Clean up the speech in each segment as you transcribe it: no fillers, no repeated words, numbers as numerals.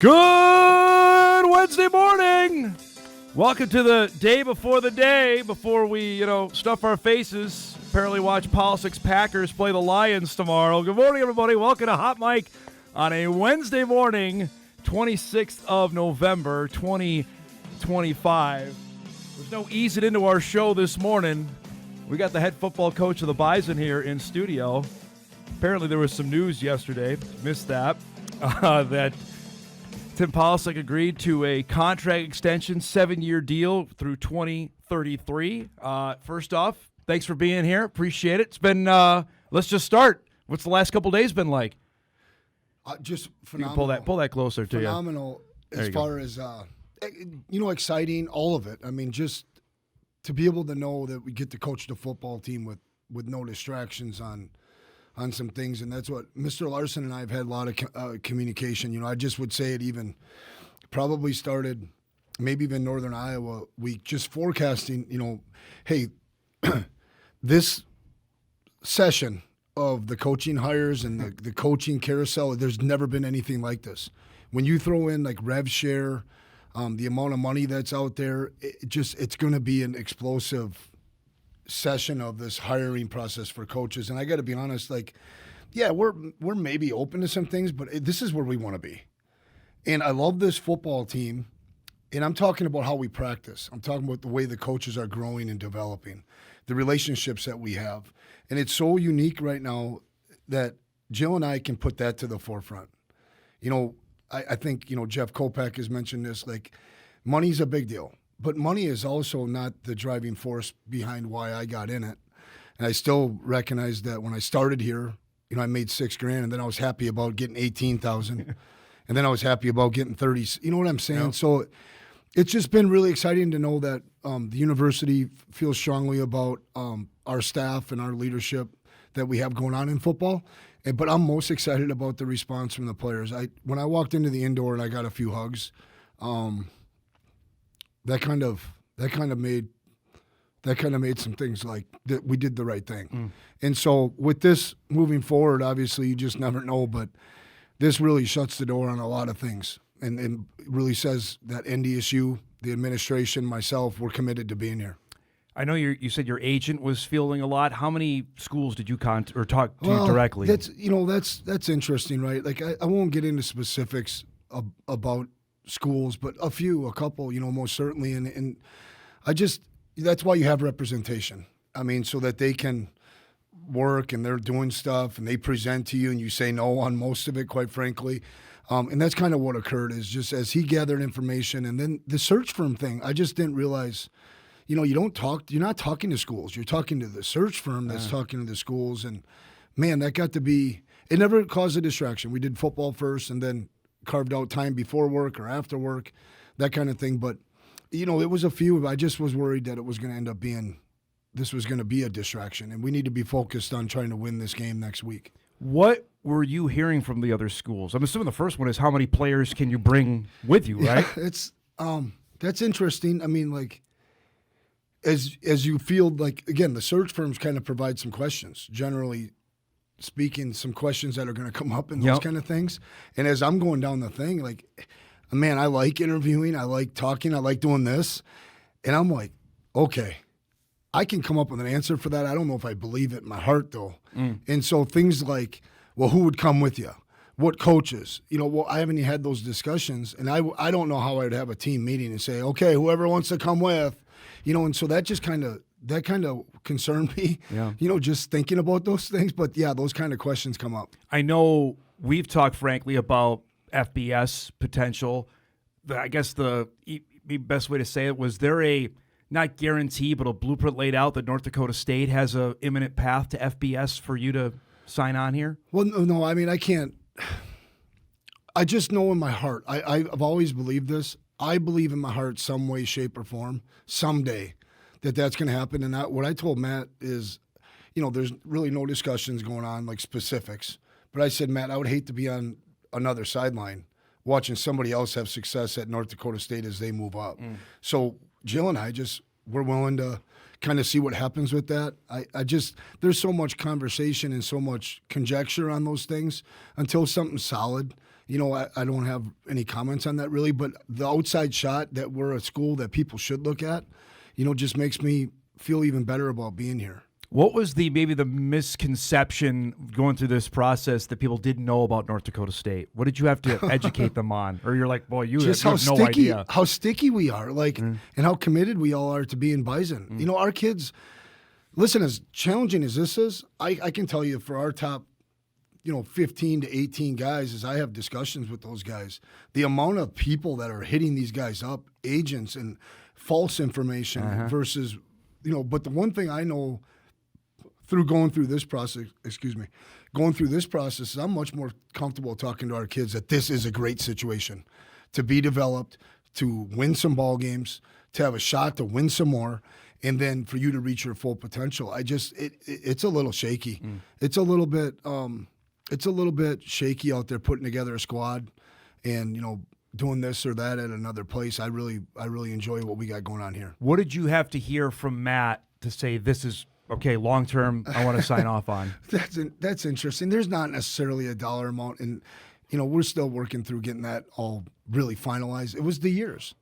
Good Wednesday morning. Welcome to the day before we, stuff our faces. Apparently watch Polasek's Packers play the Lions tomorrow. Good morning, everybody. Welcome to Hot Mike on a Wednesday morning, 26th of November, 2025. There's no easing into our show this morning. We got the head football coach of the Bison here in studio. Apparently there was some news yesterday, missed that Tim Polasek agreed to a contract extension, 7-year deal through 2033. First off, thanks for being here. Appreciate it. It's been, let's just start. What's the last couple days been like? Just phenomenal. You can pull that closer to you. Phenomenal as far as, exciting, all of it. I mean, just to be able to know that we get to coach the football team with no distractions on some things, and that's what Mr. Larson and I have had a lot of communication. I just would say it even probably started maybe even Northern Iowa week, just forecasting, hey, this session of the coaching hires and the coaching carousel, there's never been anything like this. When you throw in like rev share, the amount of money that's out there, it's going to be an explosive session of this hiring process for coaches. And I got to be honest, we're maybe open to some things, but this is where we want to be. And I love this football team, and I'm talking about how we practice. I'm talking about the way the coaches are growing and developing, the relationships that we have. And it's so unique right now that Jill and I can put that to the forefront. I think, Jeff Kopak has mentioned this, money's a big deal. But money is also not the driving force behind why I got in it. And I still recognize that when I started here, I made $6,000, and then I was happy about getting $18,000, and then I was happy about getting 30. You know what I'm saying? Yep. So it's just been really exciting to know that the university feels strongly about our staff and our leadership that we have going on in football. But I'm most excited about the response from the players. When I walked into the indoor and I got a few hugs, that kind of made some things like that we did the right thing. And so with this moving forward, obviously you just never know, but this really shuts the door on a lot of things and really says that NDSU, the administration, myself, we're committed to being here. I know you said your agent was fielding a lot. How many schools did you talk to directly? That's interesting, right? I won't get into specifics about schools, but a couple, most certainly. And that's why you have representation. I mean, so that they can work and they're doing stuff and they present to you and you say no on most of it, quite frankly. And that's kind of what occurred is just as he gathered information and then the search firm thing, I just didn't realize, you're not talking to schools. You're talking to the search firm that's talking to the schools. And man, that got to be, it never caused a distraction. We did football first and then carved out time before work or after work, that kind of thing. But, it was a few. I just was worried that it was going to end up this was going to be a distraction, and we need to be focused on trying to win this game next week. What were you hearing from the other schools? I'm assuming the first one is how many players can you bring with you, right? Yeah, it's that's interesting. I mean, as you feel again, the search firms kind of provide some questions, generally speaking, some questions that are going to come up and those kind of things. And as I'm going down the thing, man, I like interviewing, I like talking, I like doing this. And I'm like, okay, I can come up with an answer for that. I don't know if I believe it in my heart, though. And so things like, well, who would come with you? What coaches? I haven't had those discussions. And I don't know how I would have a team meeting and say, okay, whoever wants to come with, and so that just kind of concerned me, just thinking about those things. But, yeah, those kind of questions come up. I know we've talked, frankly, about FBS potential. I guess the best way to say it was there a, not guarantee, but a blueprint laid out that North Dakota State has a imminent path to FBS for you to sign on here? Well, no, I mean, I can't. I just know in my heart, I've always believed this. I believe in my heart some way, shape, or form, someday, that's going to happen. And what I told Matt is, there's really no discussions going on, like specifics. But I said, Matt, I would hate to be on another sideline watching somebody else have success at North Dakota State as they move up. So Jill and I we're willing to kind of see what happens with that. There's so much conversation and so much conjecture on those things until something's solid I don't have any comments on that really, but the outside shot that we're a school that people should look at, just makes me feel even better about being here. What was maybe the misconception going through this process that people didn't know about North Dakota State? What did you have to educate them on? Or you're like, boy, you have no idea. How sticky we are, and how committed we all are to being Bison. Our kids, listen, as challenging as this is, I can tell you for our top 15 to 18 guys, as I have discussions with those guys, the amount of people that are hitting these guys up, agents and false information versus, but the one thing I know through going through this process, is I'm much more comfortable talking to our kids that this is a great situation to be developed, to win some ball games, to have a shot to win some more, and then for you to reach your full potential. It's a little shaky. It's a little bit shaky out there putting together a squad and, doing this or that at another place. I really enjoy what we got going on here. What did you have to hear from Matt to say this is okay, long term, I want to sign off on? That's interesting. There's not necessarily a dollar amount, and we're still working through getting that all really finalized. It was the years.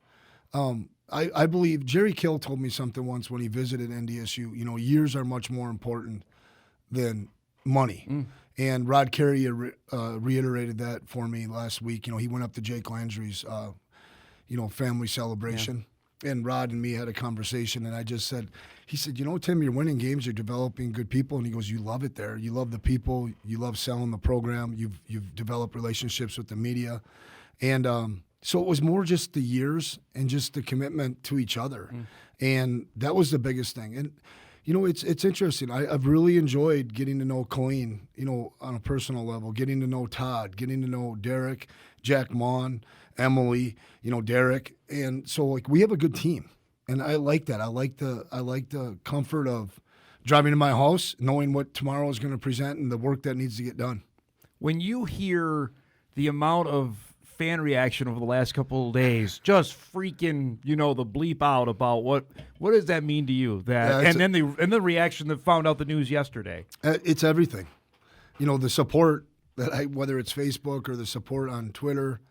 I believe Jerry Kill told me something once when he visited NDSU. Years are much more important than money. And Rod Carey reiterated that for me last week. He went up to Jake Landry's, family celebration. Yeah. And Rod and me had a conversation, and I just said, he said, Tim, you're winning games, you're developing good people, and he goes, you love it there. You love the people, you love selling the program, you've developed relationships with the media. And so it was more just the years and just the commitment to each other. And that was the biggest thing. And, it's interesting. I've really enjoyed getting to know Colleen, on a personal level, getting to know Todd, getting to know Derek, Jack Mon, Emily, Derek. And so we have a good team. And I like that. I like the comfort of driving to my house, knowing what tomorrow is going to present and the work that needs to get done. When you hear the amount of fan reaction over the last couple of days, just freaking, the bleep out about what does that mean to you? Then the reaction that found out the news yesterday. It's everything. The support that whether it's Facebook or the support on Twitter.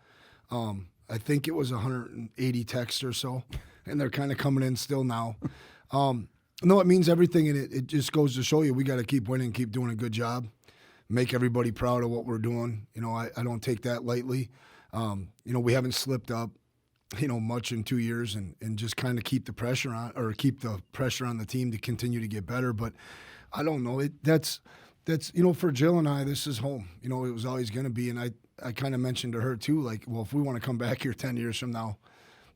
I think it was 180 texts or so, and they're kind of coming in still now. No, it means everything, and it just goes to show you we got to keep winning, keep doing a good job, make everybody proud of what we're doing. I don't take that lightly. We haven't slipped up, much in 2 years, and just kind of keep the pressure on the team to continue to get better. But I don't know. That's for Jill and I, this is home. It was always going to be, and I kind of mentioned to her too, if we want to come back here 10 years from now,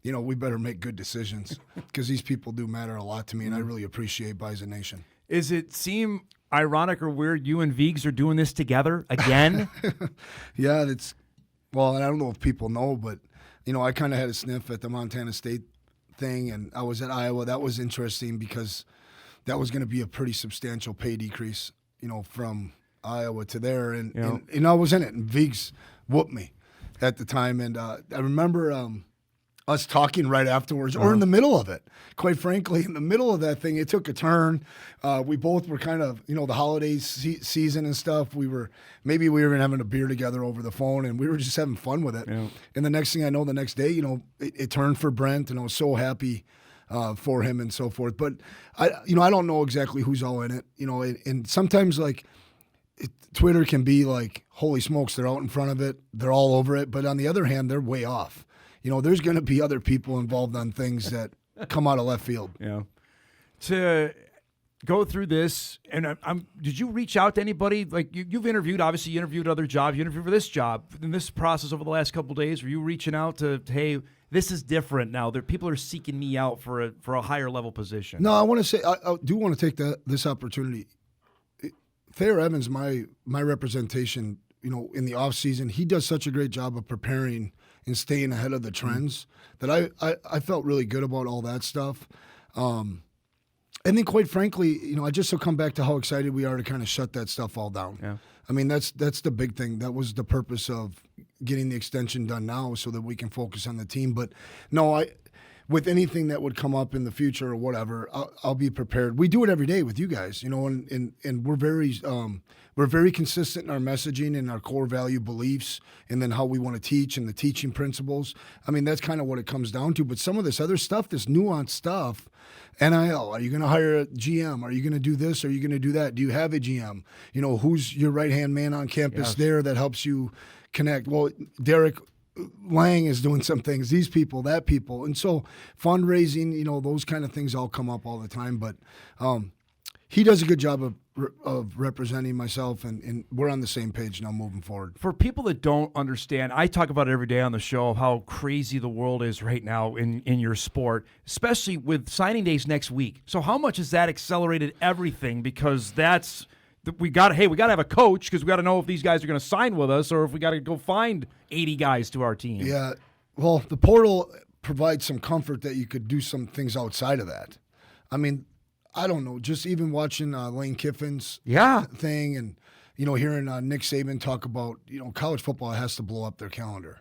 we better make good decisions because these people do matter a lot to me, and I really appreciate Bison Nation. Is it seem ironic or weird you and Viggs are doing this together again? Yeah, and I don't know if people know, but, I kind of had a sniff at the Montana State thing, and I was at Iowa. That was interesting because that was going to be a pretty substantial pay decrease, from Iowa to there. And I was in it, and Viggs whooped me at the time. And I remember us talking right afterwards or in the middle of it. Quite frankly, in the middle of that thing, it took a turn. We both were kind of, the holidays season and stuff. We were even having a beer together over the phone, and we were just having fun with it. Yeah. And the next thing I know, the next day, it turned for Brent, and I was so happy for him and so forth. But I don't know exactly who's all in it, and sometimes Twitter can be like, holy smokes, they're out in front of it. They're all over it. But on the other hand, they're way off. There's going to be other people involved on things that come out of left field. Yeah. To go through this, and did you reach out to anybody? You've interviewed, obviously you interviewed other jobs. You interviewed for this job. In this process over the last couple of days, were you reaching out to, hey, this is different now. People are seeking me out for a higher level position? No, I want to say, I do want to take this opportunity. Thayer Evans, my representation, in the off season, he does such a great job of preparing and staying ahead of the trends that I felt really good about all that stuff. And then quite frankly, I just will come back to how excited we are to kind of shut that stuff all down. Yeah. I mean, that's the big thing. That was the purpose of getting the extension done now so that we can focus on the team. But no, with anything that would come up in the future or whatever, I'll be prepared. We do it every day with you guys, and we're very consistent in our messaging and our core value beliefs, and then how we want to teach and the teaching principles. I mean, that's kind of what it comes down to. But some of this other stuff, this nuanced stuff, NIL, are you going to hire a GM? Are you going to do this? Are you going to do that? Do you have a GM? Who's your right-hand man on campus there that helps you connect? Well, Derek Lang is doing some things, these people, that people. And so fundraising, those kind of things all come up all the time. But he does a good job of representing myself, and we're on the same page now moving forward. For people that don't understand, I talk about it every day on the show, how crazy the world is right now in your sport, especially with signing days next week. So how much has that accelerated everything? Because we got to have a coach, because we got to know if these guys are going to sign with us or if we got to go find 80 guys to our team. Yeah, well, the portal provides some comfort that you could do some things outside of that. I mean, I don't know, just even watching Lane Kiffin's thing and, hearing Nick Saban talk about, college football has to blow up their calendar,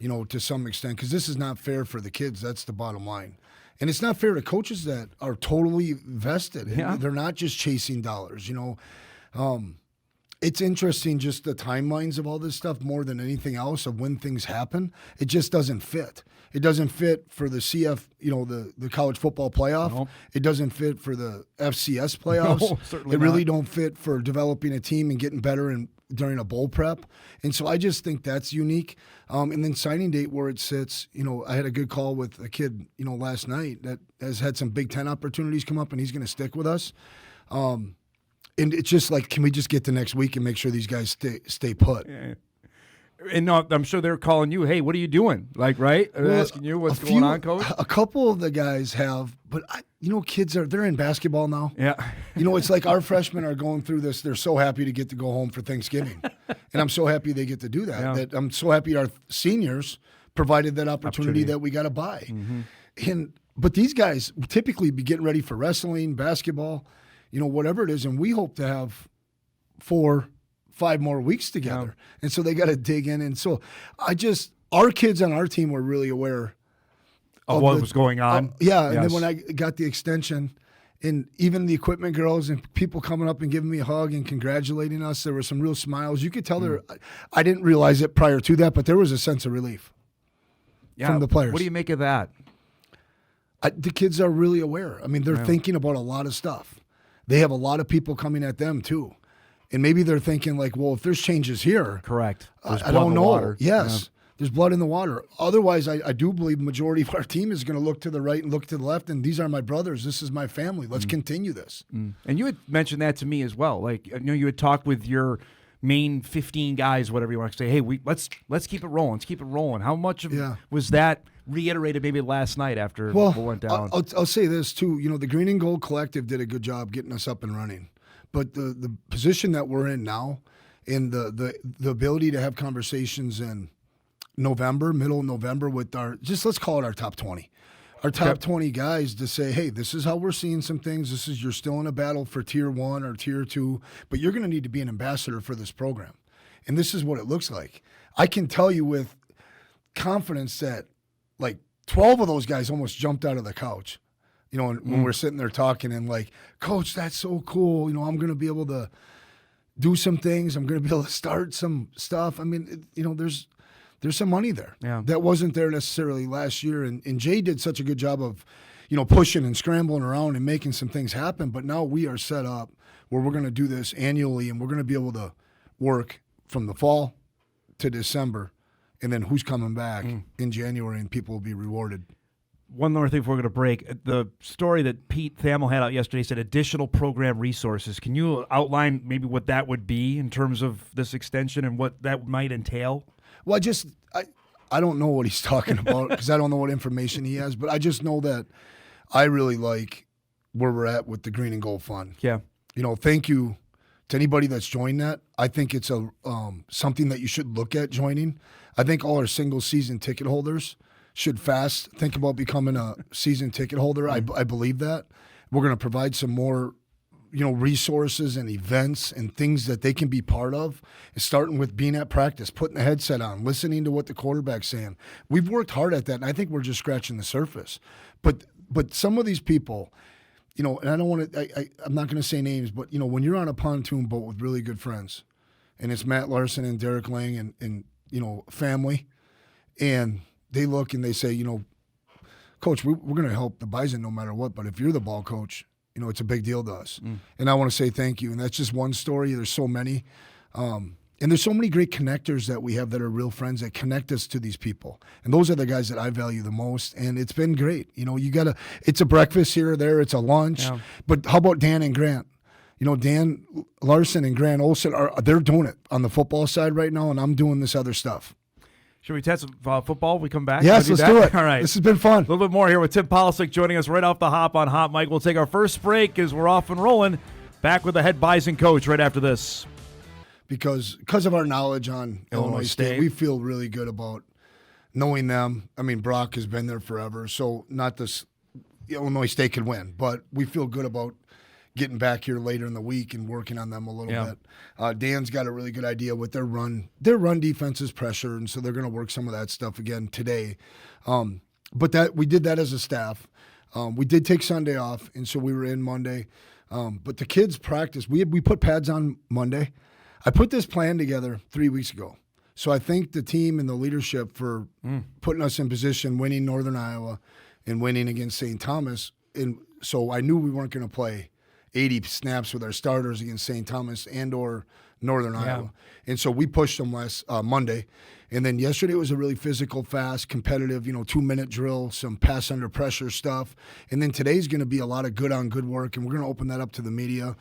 to some extent, because this is not fair for the kids. That's the bottom line. And it's not fair to coaches that are totally vested. Yeah. They're not just chasing dollars, It's interesting, just the timelines of all this stuff more than anything else of when things happen. It just doesn't fit. It doesn't fit for the CF, the college football playoff. Nope. It doesn't fit for the FCS playoffs. No, certainly it really not. Don't fit for developing a team and getting better during a bowl prep. And so I just think that's unique. And then signing date where it sits, I had a good call with a kid, last night that has had some Big Ten opportunities come up, and he's going to stick with us. And it's just like, can we just get to next week and make sure these guys stay put? Yeah. And I'm sure they're calling you, hey, what are you doing? Right? They're asking you what's going on, Coach? A couple of the guys have, but kids they're in basketball now. Yeah. It's like our freshmen are going through this. They're so happy to get to go home for Thanksgiving. And I'm so happy they get to do that. Yeah. That I'm so happy our seniors provided that opportunity that we got to buy. Mm-hmm. But these guys typically be getting ready for wrestling, basketball, whatever it is. And we hope to have 4-5 more weeks together. Yeah. And so they got to dig in. And so our kids on our team were really aware of what was going on. And then when I got the extension, and even the equipment girls and people coming up and giving me a hug and congratulating us, there were some real smiles. You could tell I didn't realize it prior to that, but there was a sense of relief from the players. What do you make of that? The kids are really aware. I mean, they're thinking about a lot of stuff. They have a lot of people coming at them too. And maybe they're thinking like, well, if there's changes here. Correct. I don't know. Water. Yes. Yeah. There's blood in the water. Otherwise, I do believe the majority of our team is going to look to the right and look to the left, and these are my brothers. This is my family. Let's continue this. And you had mentioned that to me as well. Like, you had talked with your main 15 guys, whatever you want to say. Hey, let's keep it rolling. Let's keep it rolling. How much was that reiterated maybe last night after what went down? I'll say this too. The Green and Gold Collective did a good job getting us up and running, but the position that we're in now, and the ability to have conversations in November, middle of November, with let's call it our top 20. Our top 20 guys to say, hey, this is how we're seeing some things. You're still in a battle for tier 1 or tier 2, but you're going to need to be an ambassador for this program. And this is what it looks like. I can tell you with confidence that like 12 of those guys almost jumped out of the couch, when we're sitting there talking and like, Coach, that's so cool. I'm going to be able to do some things. I'm going to be able to start some stuff. I mean, there's some money there that wasn't there necessarily last year. And Jay did such a good job of, pushing and scrambling around and making some things happen. But now we are set up where we're going to do this annually, and we're going to be able to work from the fall to December, and then who's coming back in January, and people will be rewarded. One more thing before we're going to break. The story that Pete Thamel had out yesterday said additional program resources. Can you outline maybe what that would be in terms of this extension and what that might entail? Well, I don't know what he's talking about because I don't know what information he has, but I just know that I really like where we're at with the Green and Gold Fund. Yeah. Thank you to anybody that's joined that. I think it's something that you should look at joining. I think all our single season ticket holders should think about becoming a season ticket holder. I believe that. We're going to provide some more, resources and events and things that they can be part of, starting with being at practice, putting the headset on, listening to what the quarterback's saying. We've worked hard at that, and I think we're just scratching the surface. But some of these people, and I don't want to, I'm not going to say names, but, when you're on a pontoon boat with really good friends, and it's Matt Larson and Derek Lang and family, and they look and they say, Coach, we're going to help the Bison no matter what, but if you're the ball coach, it's a big deal to us. And I want to say thank you. And that's just one story. There's so many. And there's so many great connectors that we have that are real friends that connect us to these people. And those are the guys that I value the most. And it's been great. It's a breakfast here or there. It's a lunch. Yeah. But how about Dan and Grant? Dan Larson and Grant Olson, they're doing it on the football side right now, and I'm doing this other stuff. Should we test football when we come back? Yes, let's do it. All right. This has been fun. A little bit more here with Tim Polasek joining us right off the hop on Hot Mike. We'll take our first break as we're off and rolling. Back with the head Bison coach right after this. Because of our knowledge on Illinois State, we feel really good about knowing them. I mean, Brock has been there forever, so not this Illinois State could win, but we feel good about getting back here later in the week and working on them a little bit. Dan's got a really good idea with their run. Their run defense is pressure, and so they're going to work some of that stuff again today. But we did that as a staff. We did take Sunday off, and so we were in Monday. But the kids practice. We put pads on Monday. I put this plan together 3 weeks ago. So I thank the team and the leadership for putting us in position, winning Northern Iowa and winning against St. Thomas. And so I knew we weren't going to play 80 snaps with our starters against St. Thomas and or Northern Iowa. And so we pushed them last Monday. And then yesterday was a really physical, fast, competitive, 2-minute drill, some pass under pressure stuff. And then today's going to be a lot of good-on-good work, and we're going to open that up to the media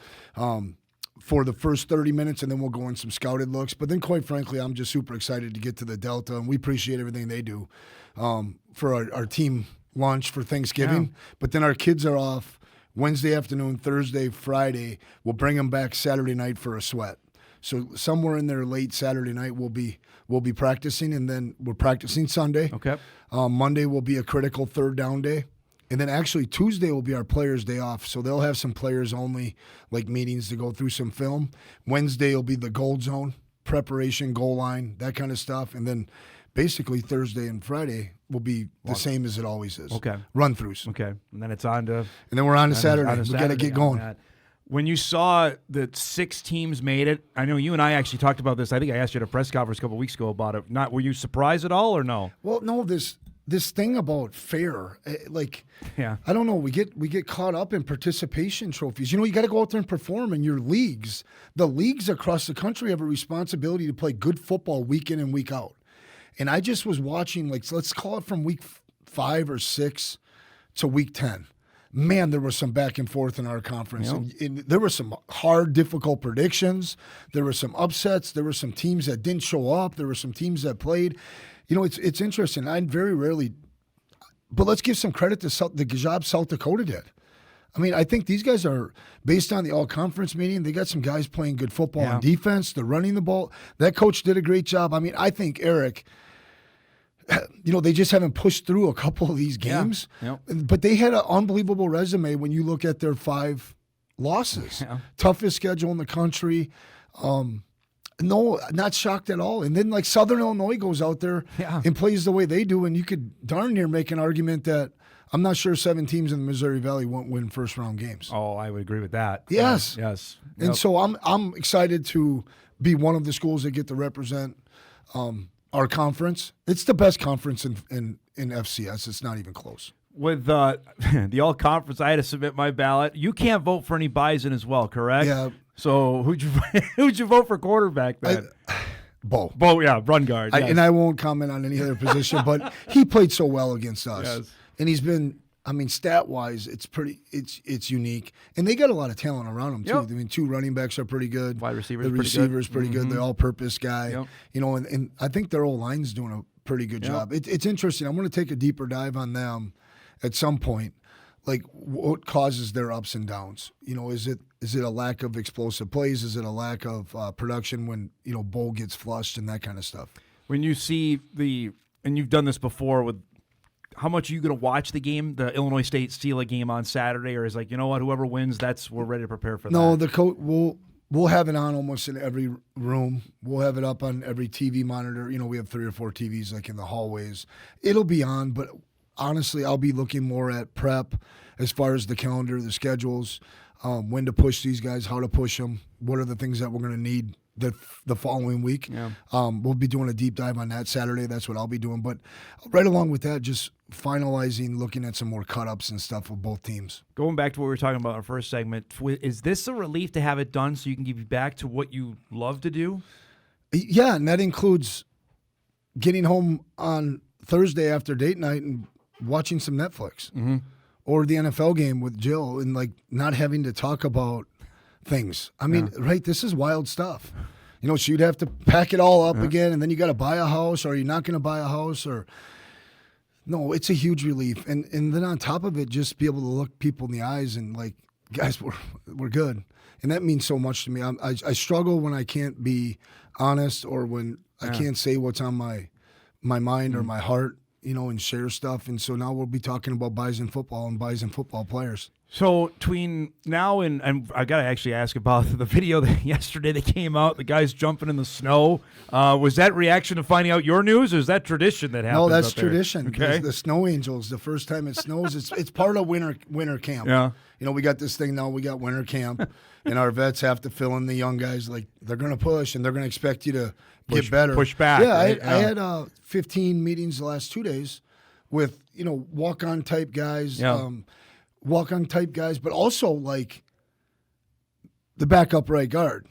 for the first 30 minutes, and then we'll go in some scouted looks. But then, quite frankly, I'm just super excited to get to the Delta, and we appreciate everything they do for our team lunch for Thanksgiving. Yeah. But then our kids are off Wednesday afternoon, Thursday, Friday. We'll bring them back Saturday night for a sweat. So somewhere in there late Saturday night we'll be practicing, and then we're practicing Sunday. Okay. Monday will be a critical third down day. And then actually Tuesday will be our players' day off. So they'll have some players only like meetings to go through some film. Wednesday will be the gold zone, preparation, goal line, that kind of stuff. And then basically Thursday and Friday will be the same as it always is. Okay. Run-throughs. Okay. And then it's on to... And then we're on to Saturday. We got to get going. When you saw that 6 teams made it, I know you and I actually talked about this. I think I asked you at a press conference a couple weeks ago about it. Were you surprised at all or no? Well, no, this thing about fair, I don't know. We get caught up in participation trophies. You got to go out there and perform in your leagues. The leagues across the country have a responsibility to play good football week in and week out. And I just was watching, let's call it from week 5 or 6 to week 10. Man, there was some back and forth in our conference. Yeah. And there were some hard, difficult predictions. There were some upsets. There were some teams that didn't show up. There were some teams that played. It's interesting. I very rarely – but let's give some credit to the job South Dakota did. I mean, I think these guys are – based on the all-conference meeting, they got some guys playing good football on defense. They're running the ball. That coach did a great job. I mean, I think Eric – they just haven't pushed through a couple of these games. Yeah. Yep. But they had an unbelievable resume when you look at their 5 losses. Yeah. Toughest schedule in the country. No, not shocked at all. And then, Southern Illinois goes out there and plays the way they do, and you could darn near make an argument that I'm not sure 7 teams in the Missouri Valley won't win first-round games. Oh, I would agree with that. Yes. Yes. Yep. And so I'm excited to be one of the schools that get to represent our conference. It's the best conference in FCS. It's not even close. With the all-conference, I had to submit my ballot. You can't vote for any Bison as well, correct? Yeah. So who'd you vote for quarterback then? Bo. Bo, yeah, run guard. Yes. And I won't comment on any other position, but he played so well against us. Yes. And he's been, stat-wise, it's unique. And they got a lot of talent around him, too. Yep. I mean, 2 running backs are pretty good. Wide receivers the receiver's pretty good. Mm-hmm. The all-purpose guy. Yep. And I think their O-line's doing a pretty good job. It's interesting. I'm going to take a deeper dive on them at some point. What causes their ups and downs? Is it a lack of explosive plays? Is it a lack of production when, Bo gets flushed and that kind of stuff? When you see and you've done this before with how much are you going to watch the game, the Illinois State Steelers game on Saturday, or is like, you know what, whoever wins, we're ready to prepare for that? No, the coach we'll have it on almost in every room. We'll have it up on every TV monitor. We have 3 or 4 TVs like in the hallways. It'll be on, but honestly, I'll be looking more at prep as far as the calendar, the schedules, when to push these guys, how to push them, what are the things that we're going to need the following week. Yeah. We'll be doing a deep dive on that Saturday. That's what I'll be doing. But right along with that, just finalizing, looking at some more cut-ups and stuff of both teams. Going back to what we were talking about in our first segment, is this a relief to have it done so you can get back to what you love to do? Yeah, and that includes getting home on Thursday after date night and watching some Netflix. Mm-hmm. Or the NFL game with Jill and, like, not having to talk about things. I mean, right, this is wild stuff. So you'd have to pack it all up again, and then you got to buy a house, or you're not going to buy a house, or no, it's a huge relief. And then on top of it, just be able to look people in the eyes and, like, guys, we're good. And that means so much to me. I struggle when I can't be honest, or when I can't say what's on my mind or my heart, and share stuff. And so now we'll be talking about Bison football and Bison football players. So between now and I got to actually ask about the video that yesterday that came out, the guys jumping in the snow. Was that reaction to finding out your news, or is that tradition that happens? No, that's up there? tradition. Okay. The snow angels, the first time it snows, it's part of winter camp. Yeah. We got this thing now, we got winter camp, and our vets have to fill in the young guys. Like, they're going to push, and they're going to expect you to get better. Push back. Yeah, right? I had 15 meetings the last 2 days with, walk-on type guys, walk-on type guys, but also, like, the backup right guard.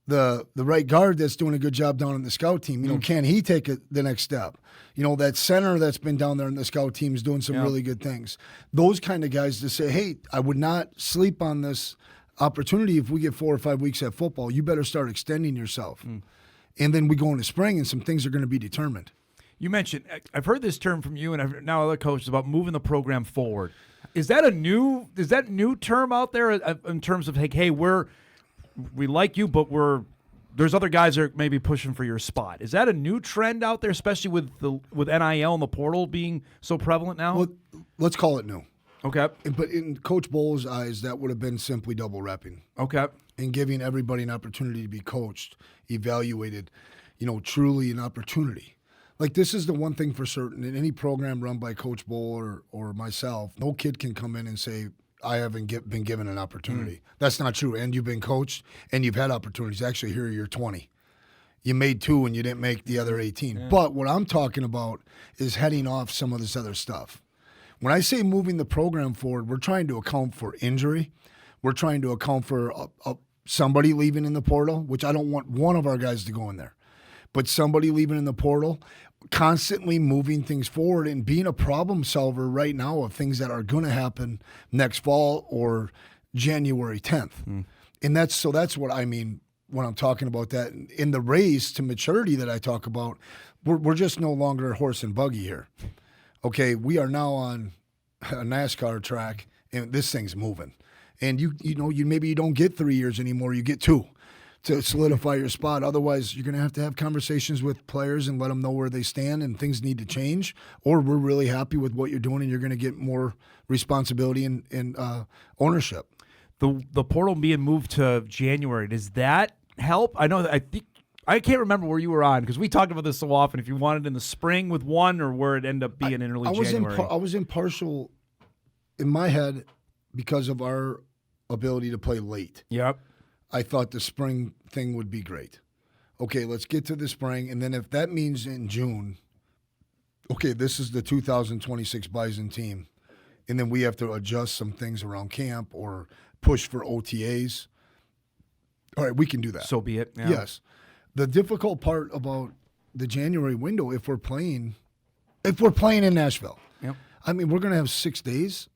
The right guard that's doing a good job down in the scout team. Can he take the next step? That center that's been down there in the scout team is doing some really good things. Those kind of guys to say, hey, I would not sleep on this opportunity if we get 4 or 5 weeks at football. You better start extending yourself. And then we go into spring, and some things are going to be determined. You mentioned, I've heard this term from you and I've now other coaches about moving the program forward. Is that new term out there in terms of, like, hey, we like you, but there's other guys that are maybe pushing for your spot? Is that a new trend out there, especially with NIL and the portal being so prevalent now? Well, let's call it new. Okay. But in Coach Bowles' eyes, that would have been simply double repping. Okay. And giving everybody an opportunity to be coached, evaluated, truly an opportunity. Like, this is the one thing for certain. In any program run by Coach Bowl or myself, no kid can come in and say, I haven't been given an opportunity. That's not true. And you've been coached, and you've had opportunities. Actually, here you're 20. You made 2, and you didn't make the other 18. Yeah. But what I'm talking about is heading off some of this other stuff. When I say moving the program forward, we're trying to account for injury. We're trying to account for somebody leaving in the portal, which I don't want one of our guys to go in there. But somebody leaving in the portal, constantly moving things forward and being a problem solver right now of things that are going to happen next fall or January 10th. And that's what I mean when I'm talking about that. In the race to maturity that I talk about, we're just no longer horse and buggy here. Okay, we are now on a NASCAR track, and this thing's moving. And you maybe you don't get 3 years anymore, you get 2. To solidify your spot. Otherwise, you're going to have conversations with players and let them know where they stand and things need to change, or we're really happy with what you're doing and you're going to get more responsibility and ownership. The portal being moved to January, does that help? I can't remember where you were on because we talked about this so often. If you wanted in the spring with one or where it ended up being in early January. I was impartial in my head because of our ability to play late. Yep. I thought the spring thing would be great. Okay, let's get to the spring, and then if that means in June, okay, this is the 2026 Bison team, and then we have to adjust some things around camp or push for OTAs. All right, we can do that. So be it. Yeah. Yes. The difficult part about the January window, if we're playing in Nashville, yep. I mean, we're going to have 6 days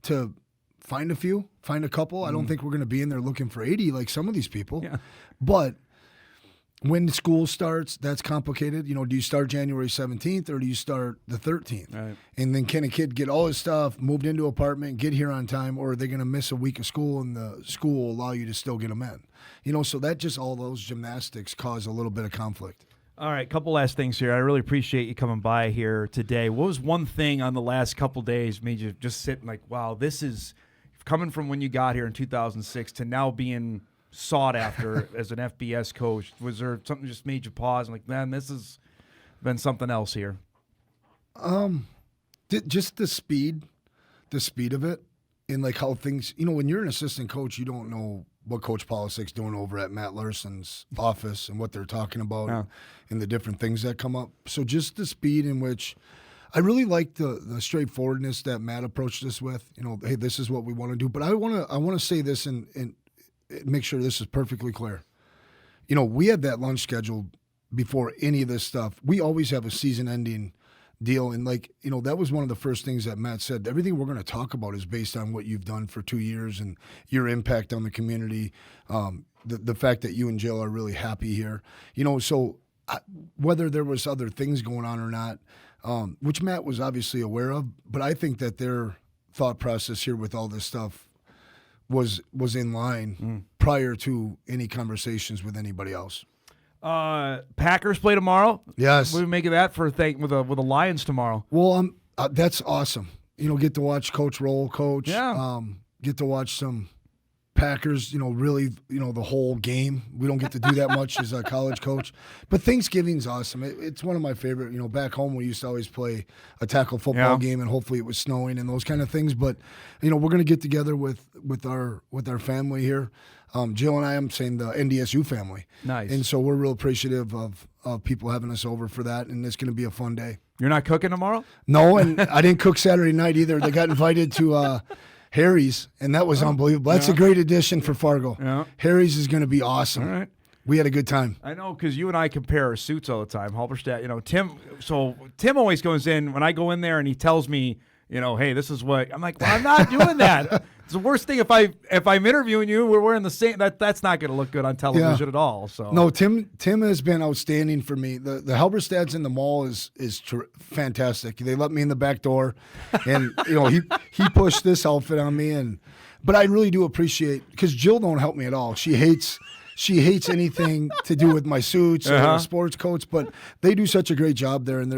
to find a couple. I don't think we're going to be in there looking for 80 like some of these people. Yeah. But when school starts, that's complicated. Do you start January 17th or do you start the 13th? Right. And then can a kid get all his stuff, moved into an apartment, get here on time, or are they going to miss a week of school and the school will allow you to still get them in? So that just all those gymnastics cause a little bit of conflict. All right, couple last things here. I really appreciate you coming by here today. What was one thing on the last couple days made you just sit and like, wow, this is coming from when you got here in 2006 to now being sought after as an FBS coach? Was there something just made you pause and like, man, this has been something else here? Just the speed of it, and like how things. When you're an assistant coach, you don't know what Coach Polasek's doing over at Matt Larson's office and what they're talking about and the different things that come up. So just the speed in which I really like the straightforwardness that Matt approached us with. Hey, this is what we want to do. But I want to say this and make sure this is perfectly clear. We had that lunch scheduled before any of this stuff. We always have a season-ending deal, and that was one of the first things that Matt said. Everything we're going to talk about is based on what you've done for 2 years and your impact on the community, the fact that you and Jill are really happy here. So whether there was other things going on or not, which Matt was obviously aware of, but I think that their thought process here with all this stuff was in line prior to any conversations with anybody else. Packers play tomorrow. Yes, we make that for with the Lions tomorrow. Well, that's awesome. Get to watch Coach roll, Coach. Yeah. Get to watch some Packers. Really, the whole game. We don't get to do that much as a college coach. But Thanksgiving's awesome. It's one of my favorite. Back home we used to always play a tackle football game, and hopefully it was snowing and those kind of things. But we're gonna get together with our family here. Jill and I'm saying the NDSU family. Nice. And so we're real appreciative of people having us over for that, and it's going to be a fun day. You're not cooking tomorrow? No, and I didn't cook Saturday night either. They got invited to Harry's, and that was unbelievable. That's a great addition for Fargo. Yeah. Harry's is going to be awesome. All right. We had a good time. I know, because you and I compare our suits all the time. Halberstadt, Tim. So Tim always goes in when I go in there, and he tells me, hey, this is what I'm like. Well, I'm not doing that. It's the worst thing if I'm interviewing you. We're wearing the same. That's not going to look good on television at all. So no, Tim has been outstanding for me. The Halberstadts in the mall is fantastic. They let me in the back door, and he pushed this outfit on me, but I really do appreciate, because Jill don't help me at all. She hates anything to do with my suits or sports coats, but they do such a great job there, and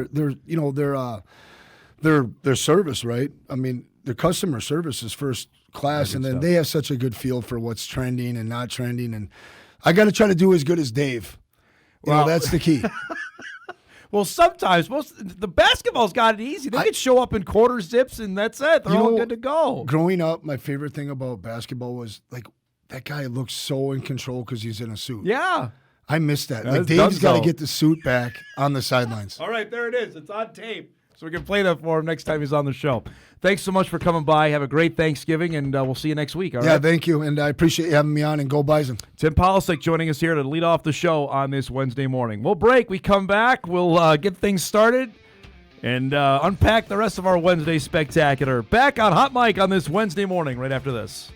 their service, right? I mean, their customer service is first class, and then they have such a good feel for what's trending and not trending. And I got to try to do as good as Dave. That's the key. Well, sometimes the basketball's got it easy. They can show up in quarter zips, and that's it. They're all good to go. Growing up, my favorite thing about basketball was that guy looks so in control because he's in a suit. Yeah. I miss that. Dave's got to get the suit back on the sidelines. All right, there it is. It's on tape. So we can play that for him next time he's on the show. Thanks so much for coming by. Have a great Thanksgiving, and we'll see you next week. All right? Yeah, thank you, and I appreciate you having me on, and go Bison. Tim Polasek joining us here to lead off the show on this Wednesday morning. We'll break. We come back. We'll get things started and unpack the rest of our Wednesday spectacular. Back on Hot Mic on this Wednesday morning right after this.